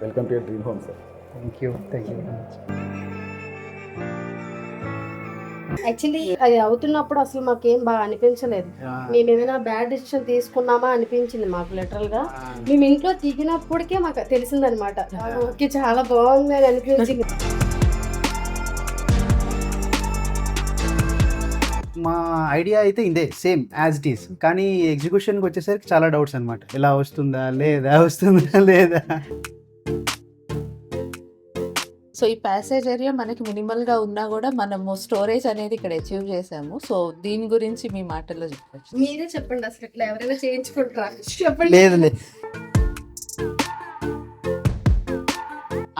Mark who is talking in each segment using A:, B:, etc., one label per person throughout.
A: Welcome to dream home sir.
B: Thank you very much.
C: Actually అది అవుతున్నప్పుడు అసలు మాకేం బాగా అనిపించలేదు. మేము ఏమైనా బ్యాడ్ డిసిషన్ తీసుకున్నామా అనిపించింది మాకు లిటరల్ గా. మేము ఇంట్లో దిగినప్పటికే మాకు తెలిసిందనమాట, ఓకే చాలా బాగుంది అని అనిపించింది.
B: మా ఐడియా అయితే ఇదే సేమ్ యాజ్ ఇట్ ఈస్, కానీ ఎగ్జిక్యూషన్కి వచ్చేసరికి చాలా డౌట్స్ అనమాట. ఇలా వస్తుందా లేదా.
D: సో ఈ ప్యాసేజ్ ఏరియా మనకి మినిమల్ గా ఉన్నా కూడా మనము స్టోరేజ్ అనేది ఇక్కడ అచీవ్ చేసాము. సో దీని గురించి మీ మాటల్లో చెప్పచ్చు.
C: మీరే చెప్పండి అసలు ఇట్లా ఎవరైనా చేయించుకుంటారా చెప్పండి.
B: లేదు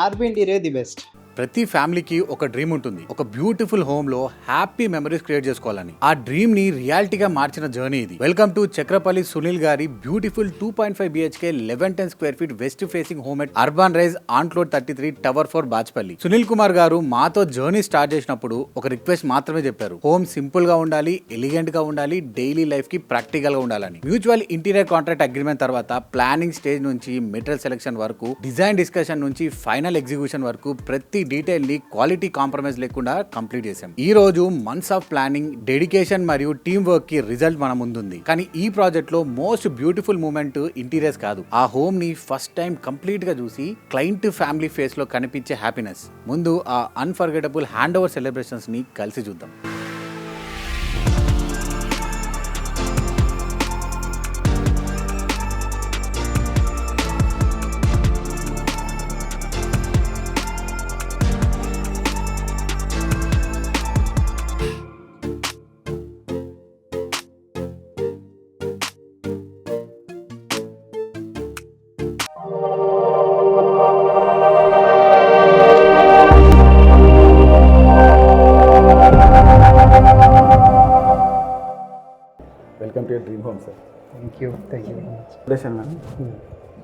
B: ఆర్బీ ఇంటీరియర్ ది బెస్ట్.
E: ప్రతి ఫ్యామిలీకి ఒక డ్రీమ్ ఉంటుంది. ఒక బ్యూటిఫుల్ హోమ్ లో హ్యాపీ మెమరీస్ క్రియేట్ చేసుకోవాలని. ఆ డ్రీమ్ ని రియాలిటీగా మార్చిన జర్నీ ఇది. వెల్కమ్ టు చక్రపల్లి సునీల్ గారి beautiful 2.5 BHK 1110 square feet west facing home at Urban Rise Enclave 33 tower 4 Bachupally. Sunil Kumar గారు మాతో జర్నీ స్టార్ట్ చేసినప్పుడు ఒక రిక్వెస్ట్ మాత్రమే చెప్పారు. హోమ్ సింపుల్ గా ఉండాలి, ఎలిగెంట్ గా ఉండాలి, డైలీ లైఫ్ కి ప్రాక్టికల్ గా ఉండాలని. మ్యూచువల్ ఇంటీరియర్ కాంట్రాక్ట్ అగ్రిమెంట్ తర్వాత ప్లానింగ్ స్టేజ్ నుంచి మెటీరియల్ సెలెక్షన్ వరకు, డిజైన్ డిస్కషన్ నుంచి ఫైనల్ ఎగ్జిక్యూషన్ వరకు ప్రతి డీటెయిల్ ని క్వాలిటీ కాంప్రమైజ్ లేకుండా కంప్లీట్ చేసాం. ఈ రోజు మంత్స్ ఆఫ్ ప్లానింగ్, డెడికేషన్ మరియు టీమ్ వర్క్ కి రిజల్ట్ మన ముందుంది. కానీ ఈ ప్రాజెక్ట్ లో మోస్ట్ బ్యూటిఫుల్ మూమెంట్ ఇంటీరియర్స్ కాదు, ఆ హోమ్ ని ఫస్ట్ టైం కంప్లీట్ గా చూసి క్లయింట్ ఫ్యామిలీ ఫేస్ లో కనిపించే హ్యాపీనెస్. ముందు ఆ అన్ఫర్గెటబుల్ హ్యాండ్ ఓవర్ సెలబ్రేషన్స్ ని కలిసి చూద్దాం.
A: Welcome to dream home sir.
B: Thank you very much.
A: Celebration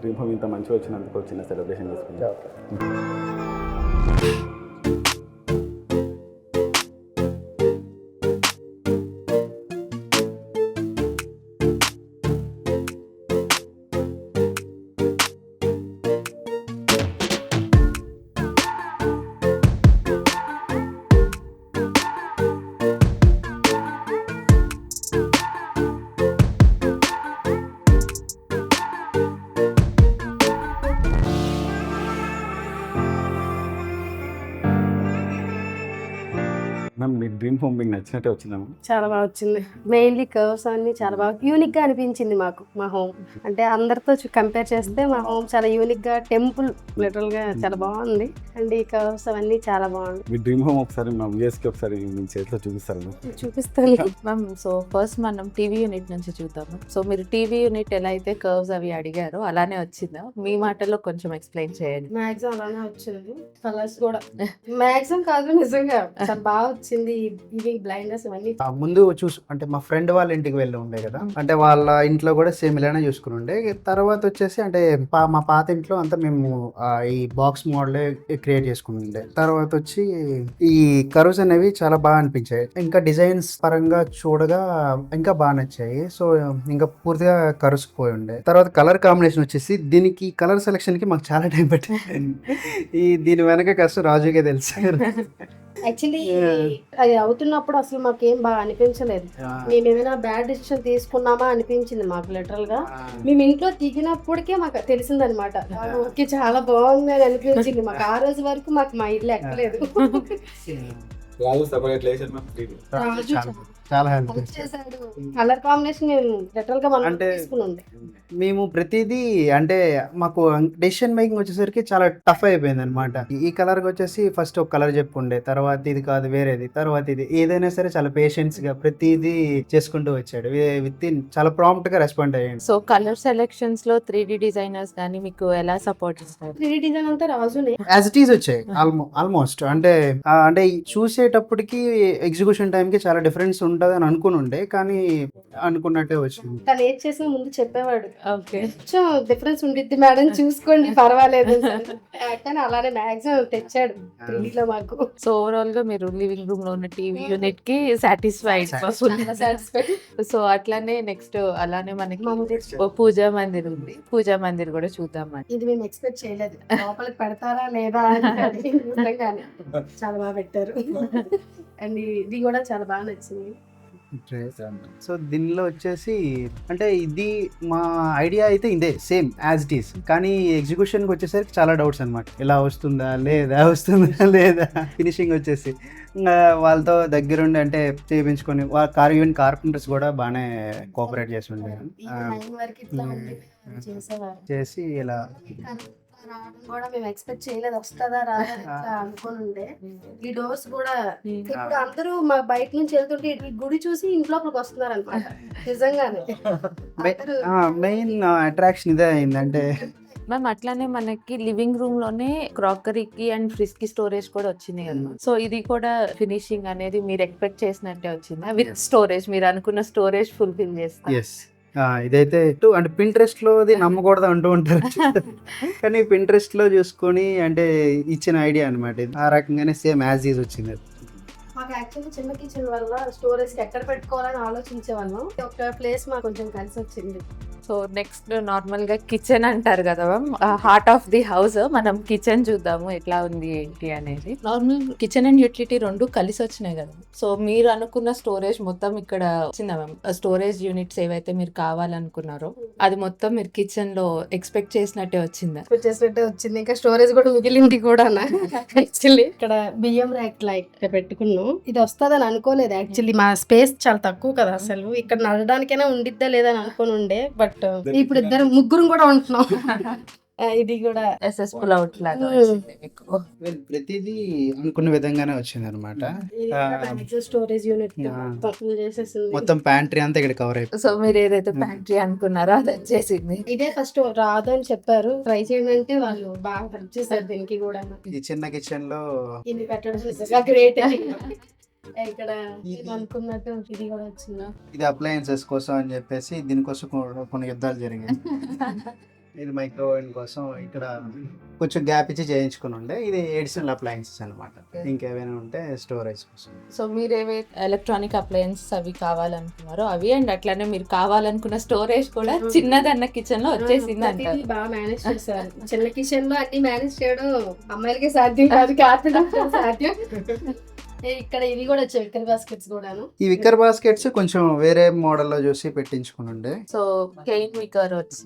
A: dream home ఇంత మంచిగా వచ్చినందుకు చిన్న సెలబ్రేషన్ చేసుకుంటాం. మ్యామ్, మీ డ్రీమ్ హోమ్ మీకు నచ్చినట్టే వచ్చిందాము?
C: చాలా బాగా వచ్చింది. మెయిన్లీ కర్వ్స్ అన్ని చాలా బాగా యూనిక్ గా అనిపించింది మాకు. మా హోమ్ అంటే అందరితో కంపేర్ చేస్తే మా హోమ్ చాలా యూనిక్ గా, టెంపుల్ లిటరల్ గా చాలా బాగుంది. అండ్ ఈ కర్వ్స్ అవన్నీ చాలా బాగుంది.
A: మీ డ్రీమ్ హోమ్ ఒకసారి మా వ్యూయర్స్కి ఒకసారి మీ చేతిలో చూపిస్తారు.
C: చూపిస్తాను
D: మ్యామ్, సో ఫస్ట్ మనం టీవీ యూనిట్ నుంచి చూద్దాము. సో మీరు టీవీ యూనిట్ ఎలా అయితే కర్వ్స్ అవి అడిగారో అలానే వచ్చిందా? మీ మాటల్లో కొంచెం ఎక్స్ప్లెయిన్ చేయండి.
C: మాక్సిమం అలానే వచ్చింది. కలర్స్ కూడా మాక్సిమం కాదు, నిజంగా చాలా బాగా వచ్చింది. ఇవి బ్లైండ్నెస్ ఇవన్నీ
B: ముందు అంటే మా ఫ్రెండ్ వాళ్ళ ఇంటికి వెళ్ళి ఉండే కదా, అంటే వాళ్ళ ఇంట్లో కూడా సేమ్ ఇలానే చూసుకుని ఉండే. తర్వాత వచ్చేసి అంటే మా పాత ఇంట్లో అంతా మేము ఈ బాక్స్ మోడలే క్రియేట్ చేసుకుని ఉండే. తర్వాత వచ్చి ఈ కర్వ్స్ అనేవి చాలా బాగా అనిపించాయి. ఇంకా డిజైన్స్ పరంగా చూడగా ఇంకా బాగా నచ్చాయి. సో ఇంకా పూర్తిగా కర్వ్స్ పోయి ఉండే. తర్వాత కలర్ కాంబినేషన్ వచ్చేసి దీనికి కలర్ సెలెక్షన్ కి మాకు చాలా టైం పట్టింది. దీని వెనక కష్టం రాజుకే తెలుసు.
C: యాక్చువల్లీ అది అవుతున్నప్పుడు అసలు మాకేం బాగా అనిపించలేదు. మేము ఏమైనా బ్యాడ్ డిసిషన్ తీసుకున్నామా అనిపించింది మాకు లిటరల్ గా. మేము ఇంట్లో దిగినప్పటికే మాకు తెలిసిందనమాట, ఓకే చాలా బాగుంది అని అనిపించింది మాకు. ఆ రోజు వరకు మాకు మా ఇల్లు ఎక్కలేదు.
B: చాలా హెల్ప్
C: చేశాడు. కలర్ కాంబినేషన్ మేము లిటరల్ గా మనం
B: అంటే
C: తీసుకుని
B: మేము ప్రతిదీ అంటే మాకు డెసిషన్ మేకింగ్ వచ్చేసరికి చాలా టఫ్ అయిపోయింది అనమాట. ఈ కలర్ వచ్చేసి ఫస్ట్ ఒక కలర్ చెప్పుండే, తర్వాత ఇది కాదు వేరేది, తర్వాత ఇది, ఏదైనా సరే చాలా పేషెన్స్ గా ప్రతిదీ చేసుకుంటూ వచ్చాడు. విత్ ఇన్ చాలా ప్రాంప్ట్ గా రెస్పాండ్ అయ్యాడు.
D: సో కలర్ సెలెక్షన్స్ లో 3D డిజైనర్స్ కానీ మీకు ఎలా సపోర్ట్ ఇస్తారు?
C: 3D డిజైన్ అంతా రాజునే
B: యాజ్ ఇట్ ఈస్ వచ్చాయి ఆల్మోస్ట్. అంటే చూసేటప్పటికి ఎగ్జిక్యూషన్ టైం కి చాలా డిఫరెన్స్ ఉంటుంది అని అనుకుని ఉండే, కానీ అనుకున్నట్టే వచ్చింది.
C: తను ఏది చేసినా ముందు చెప్పేవాడు,
D: ఓకే.
C: కొంచెం డిఫరెన్స్ ఉండిద్ది మేడం చూసుకోండి పర్వాలేదు కానీ అలానే మాక్సిమం తెచ్చాడు 3D లో మాకు.
D: సో ఓవరాల్ గా మీరు లివింగ్ రూమ్ లో ఉన్న టీవీ యూనిట్ కి సాటిస్ఫైడ్. సో అట్లానే నెక్స్ట్ అలానే మనకి పూజా మందిర్ ఉంది, పూజా మందిర్ కూడా చూద్దామని.
C: ఇది మేము ఎక్స్పెక్ట్ చేయలేదు, లోపలికి పెడతారా లేదా అని. నిజంగానే చాలా బాగా పెట్టారు అండ్ ఇది కూడా చాలా బాగా నచ్చింది.
B: సో దీనిలో వచ్చేసి అంటే ఇది మా ఐడియా అయితే ఇదే సేమ్ యాజ్ ఇట్ ఈస్, కానీ ఎగ్జిక్యూషన్కి వచ్చేసరికి చాలా డౌట్స్ అనమాట. ఇలా వస్తుందా లేదా ఫినిషింగ్ వచ్చేసి వాళ్ళతో దగ్గరుండి అంటే చేయించుకొని ఈవెన్ కార్పెంటర్స్ కూడా బాగానే కోఆపరేట్ చేసి ఉండే చేసి ఇలా
C: రావడం కూడా మేము ఎక్స్పెక్ట్ చేయలేదు, వస్తుందా రాదా అనుకుని ఉండే. ఈ డోర్స్ కూడా ఇప్పుడు అందరూ మా బయట నుంచి వెళ్తుంటే ఈ గుడి చూసి ఇంట్లోకి వస్తున్నారు అనమాట. నిజంగానే
B: మెయిన్ అట్రాక్షన్ ఇదే అయిందంటే
D: మ్యామ్ అట్లానే మనకి లివింగ్ రూమ్ లోనే క్రాకరీకి అండ్ ఫ్రిడ్జ్ కి స్టోరేజ్ కూడా వచ్చింది కదా. సో ఇది కూడా ఫినిషింగ్ అనేది మీరు ఎక్స్పెక్ట్ చేసినట్టే వచ్చిందా? విత్ స్టోరేజ్ మీరు అనుకున్న స్టోరేజ్ ఫుల్ఫిల్ చేస్తారు.
B: ఇదైతే అంటే పింట్రెస్ట్ లో నమ్మకూడదు అంటూ ఉంటారు కానీ పింట్రెస్ట్ లో చూసుకొని అంటే ఇచ్చిన ఐడియా అనమాట. ఆ రకంగానే సేమ్ యాజ్ ఈజ్ వచ్చింది.
C: మాకు యాక్చువల్లీ చిన్న కిచెన్ వల్ల స్టోరేజ్ ఎక్కడ పెట్టుకోవాలని ఆలోచించేవాళ్ళం. ఒక ప్లేస్ మాకు కొంచెం కలిసి వచ్చింది.
D: సో నెక్స్ట్ నార్మల్ గా కిచెన్ అంటారు కదా ma'am, heart of the house. మనం కిచెన్ చూద్దాము ఎట్లా ఉంది ఏంటి అనేది. నార్మల్ కిచెన్ అండ్ యూటిలిటీ రెండు కలిసి వచ్చినాయి కదా. సో మీరు అనుకున్న స్టోరేజ్ మొత్తం ఇక్కడ వచ్చిందా మ్యామ్? స్టోరేజ్ యూనిట్స్ ఏవైతే మీరు కావాలనుకున్నారో అది మొత్తం మీరు కిచెన్ లో ఎక్స్పెక్ట్ చేసినట్టే వచ్చిందా?
C: చేసినట్టే వచ్చింది. ఇంకా స్టోరేజ్ కూడా మిగిలింది కూడా. యాక్చువల్లీ ఇక్కడ బియ్యం ర్యాక్ లైట్ పెట్టుకున్నాం. ఇది వస్తుందని అనుకోలేదు. యాక్చువల్లీ మా స్పేస్ చాలా తక్కువ కదా, అసలు ఇక్కడ నడడానికైనా ఉండిద్దా లేదా అని అనుకుని ఉండే. బట్ ఇప్పుడు ముగ్గురు కూడా ఉంటున్నాం. ఇది కూడా
D: సక్సెస్ఫుల్ అవుట్ లాగా
B: ప్రతిదీ అనుకున్న విధంగానే వచ్చింది అనమాట.
C: స్టోరేజ్ యూనిట్
B: మొత్తం ప్యాంట్రీ అంతా ఇక్కడ కవర్ అయిపోయింది.
D: సో మీరు ఏదైతే ప్యాంట్రీ అనుకున్నారో అది వచ్చేసింది.
C: ఇదే ఫస్ట్ రాదు అని చెప్పారు, ట్రై చేయండి అంటే వాళ్ళు బాగా హెల్ప్ చేశారు. దీనికి కూడా
B: ఈ చిన్న కిచెన్ లో
C: ఇది పెట్టడం గ్రేట్. ఇక్కడ అనుకున్నట్టు ఇది కూడా వచ్చిందా,
B: ఇది అప్లయన్సెస్ కోసం అని చెప్పేసి దీనికోసం కొన్ని యుద్ధాలు జరిగాయి. ఇది మైక్రోవేవ్ కోసం ఇక్కడ కొంచెం గ్యాప్ ఇచ్చి చేయించుకుని ఉండే. ఇది ఎడిషనల్ అప్లయన్సెస్ అనమాట, ఇంకేమైనా ఉంటే స్టోరేజ్ కోసం.
D: సో మీరు ఏవైతే ఎలక్ట్రానిక్ అప్లయన్సెస్ అవి కావాలనుకున్నారో అవి, అండ్ అట్లానే మీరు కావాలనుకున్న స్టోరేజ్ కూడా చిన్నదన్న కిచెన్ లో వచ్చేసింది అంటారు.
C: బాగా మేనేజ్ చేశారు. చిన్న కిచెన్ లో అన్ని మేనేజ్ చేయడం అమ్మాయిలకి సాధ్యం కాదు, కార్పెంటర్ సాధ్యం. ఇక్కడ ఇవి కూడా వచ్చాయి విక్కర్ బాస్కెట్స్ కూడాను.
B: ఈ విక్కర్ బాస్కెట్స్ కొంచెం వేరే మోడల్ లో చూసి పెట్టించుకుని ఉండే.
D: సో ప్లెయిన్ విక్కర్ వచ్చి.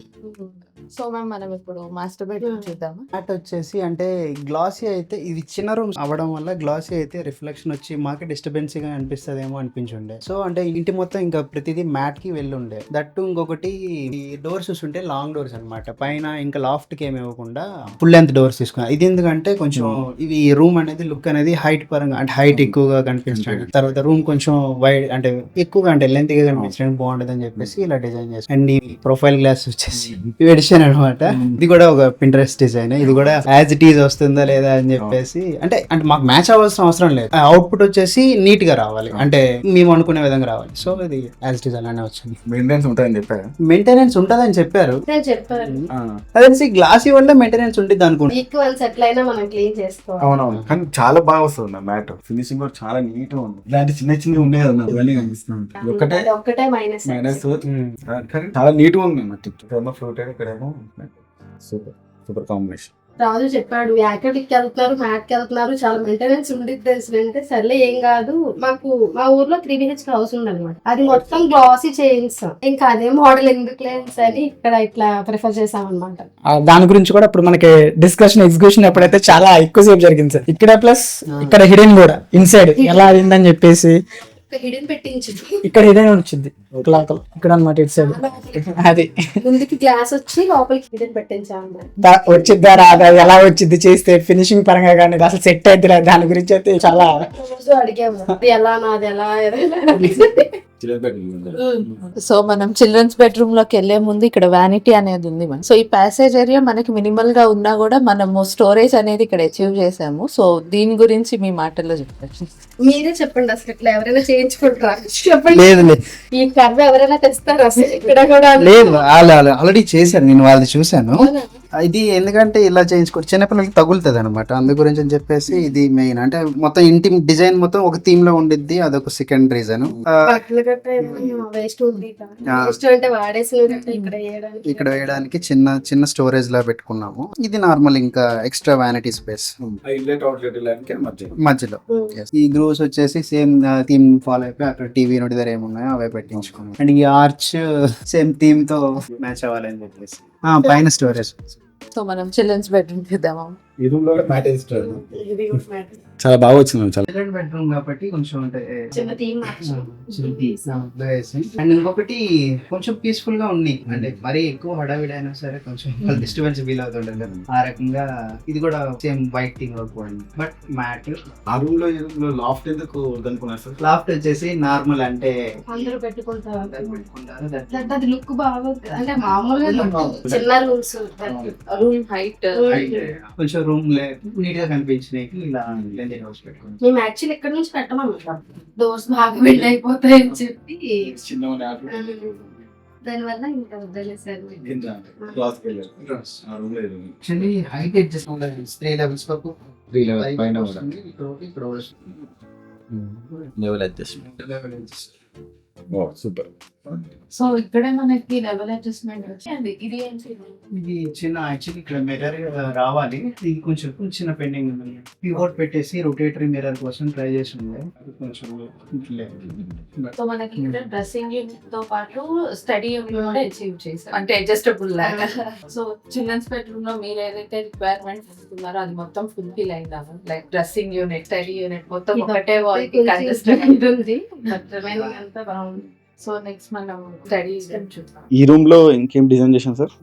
D: సో మ్యామ్ మనం ఇప్పుడు మాస్టర్ బెడ్రూమ్ చూద్దాము.
B: మ్యాట్ వచ్చేసి అంటే గ్లాసీ అయితే, ఇది చిన్న రూమ్ అవ్వడం వల్ల గ్లాసీ అయితే రిఫ్లెక్షన్ వచ్చి మాకు డిస్టర్బెన్స్ గా అనిపిస్తుందేమో అనిపించుండే. సో అంటే ఇంటి మొత్తం ఇంకా ప్రతిదీ మ్యాట్ కి వెళ్ళి ఉండే. దట్టు ఇంకొకటి ఈ డోర్స్ చూస్తుంటే లాంగ్ డోర్స్ అనమాట, పైన ఇంకా లాఫ్ట్ కి ఏమి ఇవ్వకుండా ఫుల్ లెంత్ డోర్స్ తీసుకున్నాను. ఇది ఎందుకంటే కొంచెం ఇవి రూమ్ అనేది లుక్ అనేది హైట్ పరంగా అంటే హైట్ ఎక్కువగా కనిపించడం, తర్వాత రూమ్ కొంచెం వైడ్ అంటే ఎక్కువగా అంటే లెంత్ గా కనిపించడం బాగుంటది అని చెప్పేసి ఇలా డిజైన్ చేస్తాం. అండ్ ఈ ప్రొఫైల్ గ్లాస్ వచ్చేసి ఎడిషన్ అనమాట. ఇది కూడా ఒక పింట్రెస్ట్ డిజైన్. ఇది కూడా యాజ్ ఇట్ ఈజ్ వస్తుందా లేదా అని చెప్పేసి అంటే మాకు మ్యాచ్ అవ్వాల్సిన అవసరం లేదు. అవుట్పుట్ వచ్చేసి నీట్ గా రావాలి, అంటే మేము అనుకునే విధంగా రావాలి. సో ఇది యాజ్ ఇట్ ఈజ్ అలానే వచ్చింది.
A: మెయింటెనెన్స్ ఉంటుందని చెప్పారు.
B: మెయింటెనెన్స్ ఉంటుందని చెప్పారు. అదే గ్లాసీ వల్ల మెయింటెనెన్స్ ఉంటుంది అనుకుంటున్నాను.
C: ఎట్లయినా మనం క్లీన్ చేసుకోవాలి.
A: అవునవును, కానీ చాలా బాగా వస్తుంది మ్యాట్. ఫినిషింగ్ కూడా చాలా నీట్ గా ఉంది. ఇలాంటి చిన్న చిన్న ఉన్నాయి కదా ఇవన్నీ కనిపిస్తుంది.
C: ఒక్కటే మైనస్
A: కానీ చాలా నీట్ గా ఉంది మట్టి. ఫ్లూట్ ఇక్కడేమో సూపర్ సూపర్ కాంబినేషన్.
C: రాజు చెప్పాడు యాక్టివిటీకి వెళ్తున్నారు, మ్యాట్ కి వెళ్తున్నారు, చాలా మెయింటెనెన్స్ ఉండిద్ది అంటే సర్లే ఏం కాదు. మాకు మా ఊర్లో 3 BHK హౌస్ ఉంది అనమాట, అది మొత్తం గ్లాసీ చేయించాం. ఇంకా అదే మోడల్ ఎందుకు లేన్స్ అని ఇక్కడ ఇట్లా ప్రిఫర్ చేసాం అనమాట.
F: దాని గురించి కూడా ఇప్పుడు మనకి డిస్కషన్ ఎగ్జిక్యూషన్ ఎప్పుడైతే చాలా ఎక్కువసేపు జరిగింది సార్. ఇక్కడ ప్లస్ ఇక్కడ హిడెన్ కూడా ఇన్సైడ్ ఎలా అయిందని చెప్పేసి
C: హిడెన్ పెట్టించు.
F: ఇక్కడ హిడెన్ వచ్చింది క్లాక్ ఇక్కడ అనమాట ఇటు సైడ్. అది
C: ముందుకి గ్లాస్ వచ్చి లోపలికి హిడెన్ పెట్టించాము.
F: వచ్చిద్దా రాదా, ఎలా వచ్చింది చేస్తే ఫినిషింగ్ పరంగా కానీ అసలు సెట్ అయితే దాని గురించి అయితే చాలా
C: అడిగాము ఎలా నాది ఎలా.
D: సో మనం చిల్డ్రన్స్ బెడ్రూమ్ లోకి వెళ్లే ముందు ఇక్కడ వ్యానిటీ అనేది ఉంది మనం. సో ఈ ప్యాసేజ్ ఏరియా మనకి మినిమల్ గా ఉన్నా కూడా మనము స్టోరేజ్ అనేది ఇక్కడ అచీవ్ చేసాము. సో దీని గురించి మీ మాటల్లో చెప్పచ్చు.
C: మీరే చెప్పండి అసలు ఇట్లా ఎవరైనా చేయించుకుంటారా చెప్పండి.
B: లేదు లేదు
C: ఈ కర్వ్ ఎవరైనా తెస్తారు అసలు ఇక్కడ కూడా
B: లేదు వాళ్ళు ఆల్రెడీ చేశారు, నేను వాళ్ళది చూశాను. ఇది ఎందుకంటే ఇలా చేయించుకో చిన్నపిల్లలకి తగులుతుంది అనమాట, అందు గురించి అని చెప్పేసి ఇది మెయిన్. అంటే మొత్తం ఇంటి డిజైన్ మొత్తం ఒక థీమ్ లో ఉండిద్ది, అదొక సెకండ్ రీజన్.
C: బట్టలు గట్ట వేస్ట్ ఉంది, వేస్ట్ అంటే వాడేసిన
B: ఇక్కడ వేయడానికి చిన్న చిన్న స్టోరేజ్ లా పెట్టుకున్నాము. ఇది నార్మల్ ఇంకా ఎక్స్ట్రా వ్యానిటీ స్పేస్ మధ్యలో. ఈ గ్రూస్ వచ్చేసి సేమ్ థీమ్ ఫాలో అయిపోయి అక్కడ టీవీ నోటి దగ్గర ఏమున్నాయో అవే పెట్టించుకున్నాం. అండ్ ఈ ఆర్చ్ సేమ్ థీమ్ తో మ్యాచ్ అవ్వాలని చెప్పేసి పైన స్టోరేజ్.
D: సో మనం చిల్డ్రన్స్ బెడ్రూమ్ చూద్దామా.
A: ఈ రూమ్ లో మ్యాట్ వేస్తారు, చాలా బాగా వచ్చింది. చాలా
B: చిల్డ్రన్ బెడ్రూమ్ కాబట్టి కొంచెం అంటే
C: చిన్న థీమ్
B: అండ్ ఇంకొకటి కొంచెం పీస్ఫుల్ గా ఉంది. అంటే మరీ ఎక్కువ హడావిడి అయినా సరే కొంచెం డిస్టర్బెన్స్ ఫీల్ అవుతుండే కదా, ఆ రకంగా ఇది కూడా సేమ్ వైట్ థింగ్ లో పోయింది. బట్ మ్యాట్
A: ఆ రూమ్ లో లాఫ్ట్ ఎందుకు వద్దనుకున్నారు సార్?
B: లాఫ్ట్ వచ్చేసి నార్మల్ అంటే
C: అందరూ పెట్టుకుంటారు,
B: పెట్టుకుంటారు.
C: అది లుక్ బాగుంది. అంటే మామూలుగా చిన్న రూమ్స్
D: రూమ్ హైట్
B: కొంచెం రూమ్ నీట్ గా కనిపించినాయి ఇలా హౌస్ పెట్టుకున్నాం.
C: మేము యాక్చువల్లీ ఇక్కడ నుంచి పెట్టమన్నమాట, డోర్స్ బాగా బిల్డ్ అయిపోతాయి అని చెప్పి
A: చిన్న
C: దానివల్ల ఇంకా వదిలేసారు.
B: యాక్చువల్లీ హైట్ అడ్జస్ట్ ఉండాలి 3 లెవెల్స్ వరకు.
A: 3 లెవెల్స్ పైన
B: ఇక్కడ
A: లెవెల్ అడ్జస్ట్మెంట్. సూపర్.
D: సో ఇక్కడే మనకి లెవెల్ అడ్జస్ట్మెంట్ వచ్చి ఇది ఏంటి,
B: ఇది చిన్న యాక్చువల్లీ ఇక్కడ మిర్రర్ రావాలి, ఇది కొంచెం చిన్న పెండింగ్ ఉంది. పివోట్ పెట్టేసి రొటేటరీ మిర్రర్ కోసం ట్రై చేసి ఉండే, కొంచెం
D: సో మనకి ఇక్కడ డ్రెస్సింగ్ యూనిట్ తో పాటు స్టడీ యూనిట్ కూడా అచీవ్ చేశారు, అంటే అడ్జస్టబుల్ లాగా. సో చిల్డ్రన్స్ బెడ్రూమ్ లో మీరు ఏదైతే రిక్వైర్మెంట్ ఇస్తున్నారో అది మొత్తం ఫుల్ఫిల్ అయిందా? Like dressing unit, study unit మొత్తం ఒకటే వాల్ కి అడ్జస్ట్మెంట్ ఉంది.
C: అంతా బాగుంది.
D: సో నెక్స్ట్ మనం స్టడీ చూద్దాం.
A: ఈ రూమ్ లో ఇంకేం డిజైన్ చేశాను సార్?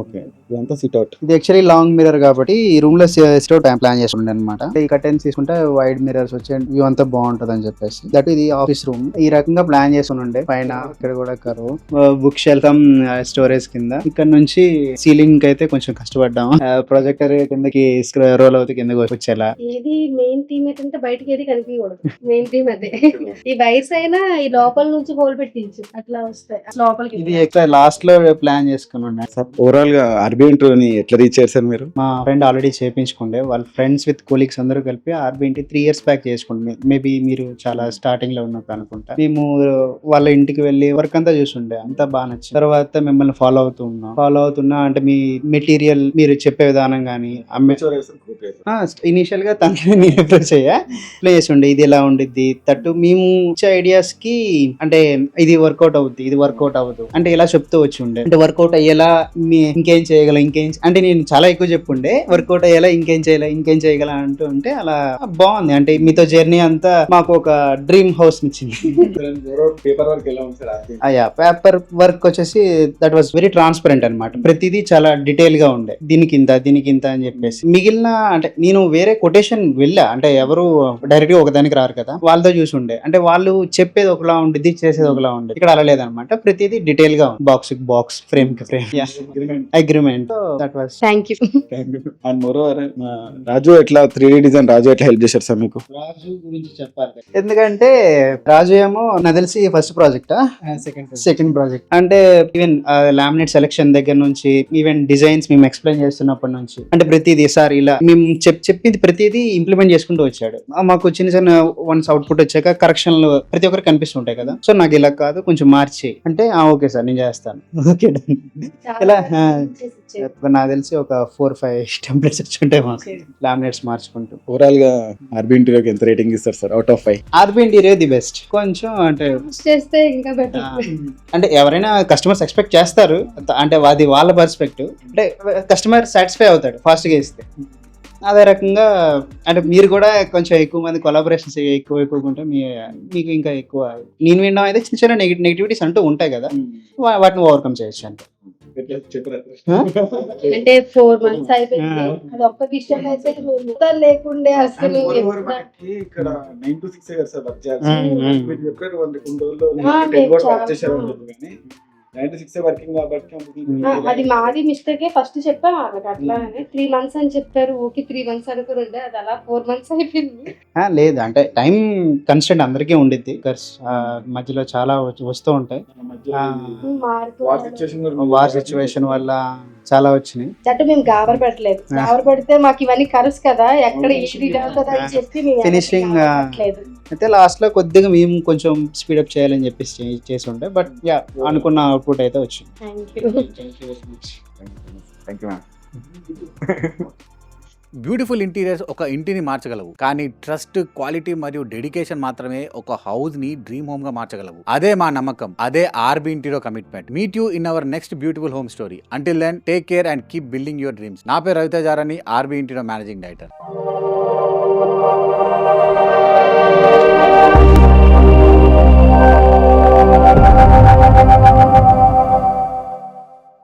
A: ఓకే, ఇదంతా సిట్ అవుట్.
B: ఇది యాక్చువల్లీ లాంగ్ మిర్రర్ కాబట్టి ఈ రూమ్ లో సిట్ అవుట్ ప్లాన్ చేసి ఉండే అనమాట. ఈ కర్టెన్స్ తీసుకుంటే వైడ్ మిర్రర్స్ వచ్చే వ్యూ అంతా బాగుంటది అని చెప్పేసి దట్ ఇది ఆఫీస్ రూమ్ ఈ రకంగా ప్లాన్ చేసి ఉండే. పైన ఇక్కడ కూడా కర్వ్ బుక్ షెల్ఫ్ స్టోరేజ్ కింద. ఇక్కడ నుంచి సీలింగ్ అయితే కొంచెం కష్టపడ్డాము, ప్రొజెక్టర్ కిందకి రోల్ అవుతుంది కిందకి వచ్చేలా.
C: ఇది మెయిన్ థీమ్ ఏంటంటే బయటకి ఏది కనిపించకూడదు, మెయిన్ థీమ్ అదే. ఈ వైర్స్ అయినా ఈ లోపల నుంచి హోల్ పెట్టించు అట్లా వస్తాయి లోపలికి.
B: ఇది ఎక్కడ లాస్ట్ లో ప్లాన్ చేసుకుని ఉండే.
A: ఓవరాల్ గా ఆర్బిఎన్ ని ఎట్లా రీచ్ చేశారు మీరు?
B: మా ఫ్రెండ్ ఆల్రెడీ చేయించుకుండే, వాళ్ళ ఫ్రెండ్స్ విత్ కొలీగ్స్ అందరూ కలిపి ఆర్బిఎన్ 3 years బ్యాక్ చేసుకుంటే, మేబీ మీరు చాలా స్టార్టింగ్ లో ఉన్నప్పుడు అనుకుంటా. మేము వాళ్ళ ఇంటికి వెళ్ళి వర్క్ అంతా చూసుండే, అంతా బాగా నచ్చింది. తర్వాత మిమ్మల్ని ఫాలో అవుతున్నా అంటే మీ మెటీరియల్ మీరు చెప్పే విధానం కానీ ఇనిషియల్ గా తనకి నేను అప్రోచ్ ప్లే చేసి ఉండే. ఇది ఎలా ఉండిద్ది తట్టు మేము ఇచ్చే ఐడియాస్ కి, అంటే ఇది వర్కౌట్ అవుద్ది, ఇది వర్కౌట్ అవ్వదు అంటే ఇలా చెప్తూ వచ్చి ఉండే. అంటే వర్కౌట్ అయ్యేలా ఇంకేం చేయగలం, అంటే నేను చాలా ఎక్కువ చెప్పుండే వర్కౌట్ అయ్యేలా ఇంకేం చేయగల అంటూ ఉంటే అలా బాగుంది. అంటే మీతో జర్నీ అంతా మాకు ఒక డ్రీమ్ హౌస్ ఇచ్చింది.
A: పేపర్ వర్క్ ఎలా ఉంది సార్?
B: పేపర్ వర్క్ వచ్చేసి దట్ వాస్ వెరీ ట్రాన్స్పరెంట్ అనమాట. ప్రతిదీ చాలా డీటెయిల్ గా ఉండే, దీనికి ఇంత అని చెప్పేసి. మిగిలిన అంటే నేను వేరే కొటేషన్ వెళ్ళా, అంటే ఎవరు డైరెక్ట్ గా ఒకదానికి రారు కదా, వాళ్ళతో చూసి ఉండే. అంటే వాళ్ళు చెప్పేది ఒకలా ఉండేది, చేసేది ఒకలా ఉండేది. ఇక్కడ అలా లేదనమాట, ప్రతిదీ డీటెయిల్ గా బాక్స్ ఫ్రేమ్ కి frame agreement. That was
C: thank you.
A: And moreover Raju ఎట్లా 3D డిజైన్ రాజు ఎట్లా హెల్ప్ చేశారు సార్ మీకు?
B: రాజు గురించి చెప్పాలి, ఎందుకంటే రాజు ఏమో నాకు తెలిసి ఫస్ట్ ప్రాజెక్ట్ సెకండ్ ప్రాజెక్ట్. అంటే ఈవెన్ లామినేట్ సెలెక్షన్ దగ్గర నుంచి ఈవెన్ డిజైన్స్ మేము ఎక్స్ప్లెయిన్ చేస్తున్నప్పటి నుంచి, అంటే ప్రతిదీ సార్ ఇలా మేము చెప్పింది ప్రతిదీ ఇంప్లిమెంట్ చేసుకుంటూ వచ్చాడు. మాకు చిన్న వన్స్ అవుట్పుట్ వచ్చాక కరెక్షన్లు ప్రతి ఒక్కరికి కనిపిస్తుంటాయి కదా, సో నాకు ఇలా కాదు కొంచెం మార్చి అంటే ఓకే సార్ నేను చేస్తాను. ఓకే ఇలా నాకు తెలిసి ఒక 4-5 టెంప్లెట్స్ వచ్చుంటాయి మాకు లామినేట్స్ మార్చుకుంటూ.
A: ఓవరాల్ గా ఆర్బీ ఇంటీరియర్ ఎంత రేటింగ్ ఇస్తారు sir out of 5?
B: RB interior the best. కొంచెం అంటే
C: చేస్తే ఇంకా బెటర్.
B: అంటే ఎవరైనా కస్టమర్స్ ఎక్స్పెక్ట్ చేస్తారు, అంటే అది వాళ్ళ పర్స్పెక్టివ్. అంటే కస్టమర్ సాటిస్ఫై అవుతాడు ఫాస్ట్ గా ఇస్తే. అదే రకంగా అంటే మీరు కూడా కొంచెం ఎక్కువ మంది కొలాబరేషన్స్ ఎక్కువ ఉంటే మీకు ఇంకా ఎక్కువ. నేను వినడం అయితే చిన్న నెగిటివిటీస్ అంటూ ఉంటాయి కదా, వాటిని ఓవర్కమ్ చేయొచ్చు అంటే.
C: అంటే 4 months అయిపోయింది. అది ఒక్క విషయం అయితే మొత్తం లేకుండే అసలు
A: మనకి ఇక్కడ 9 to 6 కదా సార్ వర్క్ చేయాలి. మీరు చెప్పారు 1 రోజుల్లో
C: ఆ,
A: 10 కూడా
C: చాలా.
A: వర్క్ చేశారు ఉంటుంది కానీ 9 to 6 వర్కింగ్ కాబట్టి
C: అది మాది మిస్టేకే ఫస్ట్ చెప్పాను వాళ్ళకి అట్లానే 3 months అని చెప్పారు. ఓకే 3 months అనుకుంటే అది అలా 4 months అయిపోయింది.
B: లేదు అంటే టైం కన్స్టెంట్ అందరికీ ఉండిద్ది మధ్యలో చాలా వస్తూ ఉంటాయి. వార్ సిచ్యువేషన్ వల్ల చాలా వచ్చినాయి.
C: అంటే మేము గాబర పెట్టలేదు. గాబర పెడితే మాకు ఇవన్నీ కరుసు కదా, ఎక్కడ ఏది కదా అని చెప్పి మేము
B: ఫినిషింగ్
C: గాబర పెట్టలేదు.
B: అయితే లాస్ట్ లో కొద్దిగా మేము కొంచెం స్పీడప్ చేయాలని చెప్పేసి చేసి ఉంటే బట్ యా అనుకున్న అవుట్పుట్ అయితే వచ్చింది.
C: Thank you.
A: Thank you ma'am.
E: Beautiful interiors ఒక ఇంటిని మార్చగలవు, కానీ ట్రస్ట్, క్వాలిటీ మరియు డెడికేషన్ మాత్రమే ఒక హౌస్ ని డ్రీమ్ హోమ్ గా మార్చగలవు. అదే మా నమ్మకం, అదే RB interior commitment. Meet you in our next beautiful home story. Until then take care and keep building your dreams. నా పేరు Ravitejarani, RB interior managing director.